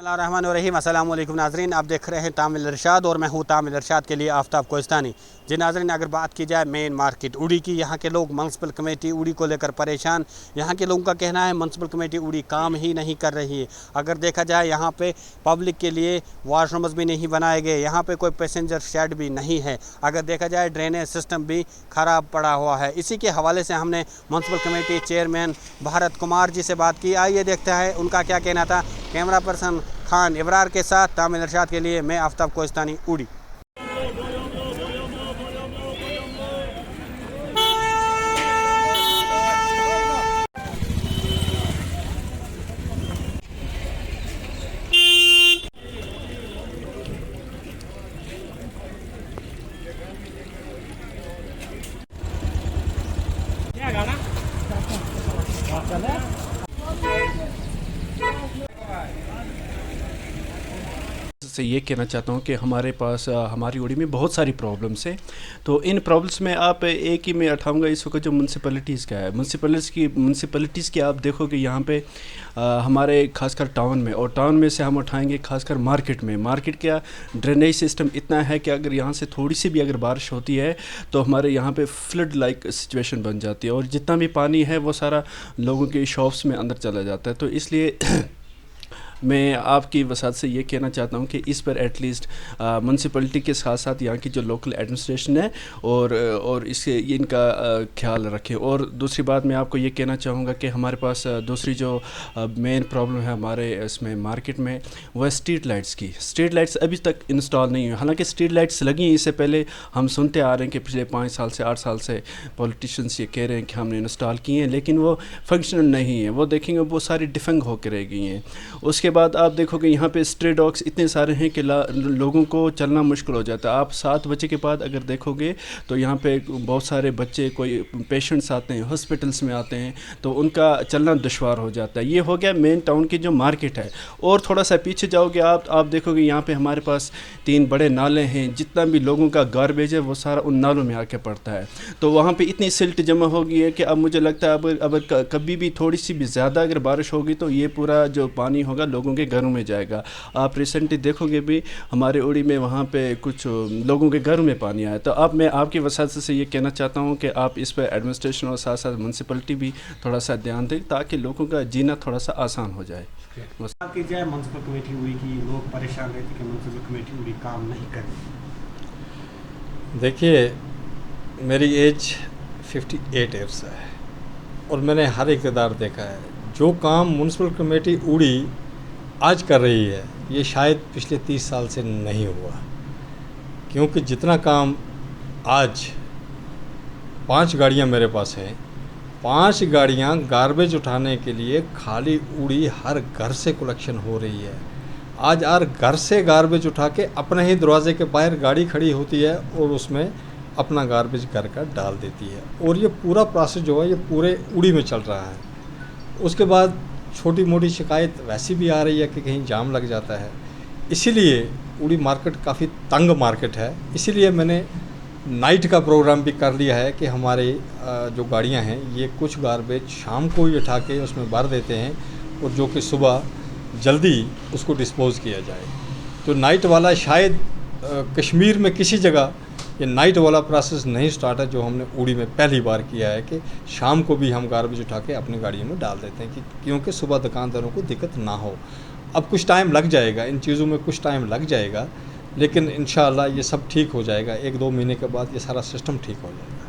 बिस्मिल्लाहिर्रहमानिर्रहीम। अस्सलाम वालेकुम नाज़रीन, आप देख रहे हैं तामिल इरशाद और मैं हूँ तामिल इरशाद के लिए आफ्ताब कोहिस्तानी। जी नाज़रीन, अगर बात की जाए मेन मार्केट उड़ी की, यहाँ के लोग म्यूनसिपल कमेटी उड़ी को लेकर परेशान। यहाँ के लोगों का कहना है म्यूनसिपल कमेटी उड़ी काम ही नहीं कर रही है। अगर देखा जाए यहाँ पे पब्लिक के लिए वाशरूम्स भी नहीं बनाए गए, यहाँ पे कोई पैसेंजर शेड भी नहीं है। अगर देखा जाए ड्रेनेज सिस्टम भी ख़राब पड़ा हुआ है। इसी के हवाले से हमने municipal committee chairman Bharat Kumar ji से बात की। आइए देखते हैं उनका क्या कहना था। कैमरा पर्सन खान इब्रार के साथ तामिल इरशाद के लिए मैं आफ्ताब कोहिस्तानी उड़ी। से ये कहना चाहता हूँ कि हमारे पास हमारी उड़ी में बहुत सारी प्रॉब्लम्स हैं। तो इन प्रॉब्लम्स में आप एक ही मैं उठाऊँगा इस वक्त जो म्यूनसिपैलिटीज़ का है। म्यूनसिपैलिटीज़ की आप देखोगे यहाँ पे हमारे खासकर टाउन में, और टाउन में से हम उठाएंगे खासकर मार्केट में। मार्केट का ड्रेनेज सिस्टम इतना है कि अगर यहाँ से थोड़ी सी भी अगर बारिश होती है तो हमारे यहाँ पे फ्लड लाइक सिचुएशन बन जाती है, और जितना भी पानी है वो सारा लोगों के शॉप्स में अंदर चला जाता है। तो इसलिए मैं आपकी वसात से ये कहना चाहता हूँ कि इस पर एटलीस्ट म्यूनसिपलिटी के साथ साथ यहाँ की जो लोकल एडमिनिस्ट्रेशन है और इसके इनका ख्याल रखें। और दूसरी बात मैं आपको ये कहना चाहूँगा कि हमारे पास दूसरी जो मेन प्रॉब्लम है हमारे इसमें मार्केट में, वह स्ट्रीट लाइट्स की। स्ट्रीट लाइट्स अभी तक इंस्टॉल नहीं हुई। हालांकि स्ट्रीट लाइट्स लगी, इससे पहले हम सुनते आ रहे हैं कि पिछले 5 साल से 8 साल से पॉलिटिशियंस ये कह रहे हैं कि हमने इंस्टॉल किए हैं, लेकिन वो फंक्शनल नहीं है। वो देखेंगे वो सारी डिफंग होकर रह गई हैं। उसके बाद आप देखोगे यहाँ पे स्ट्रे डॉग्स इतने सारे हैं कि लोगों को चलना मुश्किल हो जाता है। आप 7 बजे के बाद अगर देखोगे तो यहाँ पे बहुत सारे बच्चे, कोई पेशेंट्स आते हैं, हॉस्पिटल्स में आते हैं, तो उनका चलना दुश्वार हो जाता है। ये हो गया मेन टाउन की जो मार्केट है। और थोड़ा सा पीछे जाओगे आप देखोगे यहाँ पे हमारे पास 3 बड़े नाले हैं। जितना भी लोगों का गार्बेज है वो सारा उन नालों में आके पड़ता है। तो वहाँ पे इतनी सिल्ट जमा हो गई है कि अब मुझे लगता है अब कभी भी थोड़ी सी भी ज़्यादा अगर बारिश होगी तो ये पूरा जो पानी होगा लोगों के घरों में जाएगा। आप रिसेंटली देखोगे भी हमारे उड़ी में वहाँ पे कुछ लोगों के घरों में पानी आया। तो अब मैं आपकी वसात से ये कहना चाहता हूँ कि आप इस पर एडमिनिस्ट्रेशन और साथ साथ म्यूनसिपलिटी भी थोड़ा सा ध्यान दें ताकि लोगों का जीना थोड़ा सा आसान हो जाए। बात की जाए म्यूनसिपल कमेटी उड़ी की, लोग परेशान रहते कि म्यूनसिपल कमेटी उड़ी काम नहीं कर रही। देखिए, मेरी एज 58 ईयर्स है और मैंने हर इक़्तिदार देखा है। जो काम म्यूनसिपल कमेटी उड़ी आज कर रही है ये शायद पिछले 30 साल से नहीं हुआ, क्योंकि जितना काम आज 5 गाड़ियाँ मेरे पास हैं, 5 गाड़ियाँ गार्बेज उठाने के लिए खाली उड़ी हर घर से कलेक्शन हो रही है। आज हर घर से गार्बेज उठा के अपने ही दरवाजे के बाहर गाड़ी खड़ी होती है और उसमें अपना गार्बेज घर का डाल देती है। और ये पूरा प्रोसेस जो है ये पूरे उड़ी में चल रहा है। उसके बाद छोटी मोटी शिकायत वैसी भी आ रही है कि कहीं जाम लग जाता है। इसीलिए उड़ी मार्केट काफ़ी तंग मार्केट है। इसीलिए मैंने नाइट का प्रोग्राम भी कर लिया है कि हमारे जो गाड़ियां हैं ये कुछ गार्बेज शाम को ही उठा के उसमें भर देते हैं और जो कि सुबह जल्दी उसको डिस्पोज़ किया जाए। तो नाइट वाला शायद कश्मीर में किसी जगह ये नाइट वाला प्रोसेस नहीं स्टार्ट है, जो हमने उड़ी में पहली बार किया है कि शाम को भी हम गार्बेज उठा के अपनी गाड़ियों में डाल देते हैं कि क्योंकि सुबह दुकानदारों को दिक्कत ना हो। अब कुछ टाइम लग जाएगा, इन चीज़ों में कुछ टाइम लग जाएगा, लेकिन इंशाअल्लाह ये सब ठीक हो जाएगा। 1-2 महीने के बाद ये सारा सिस्टम ठीक हो जाएगा।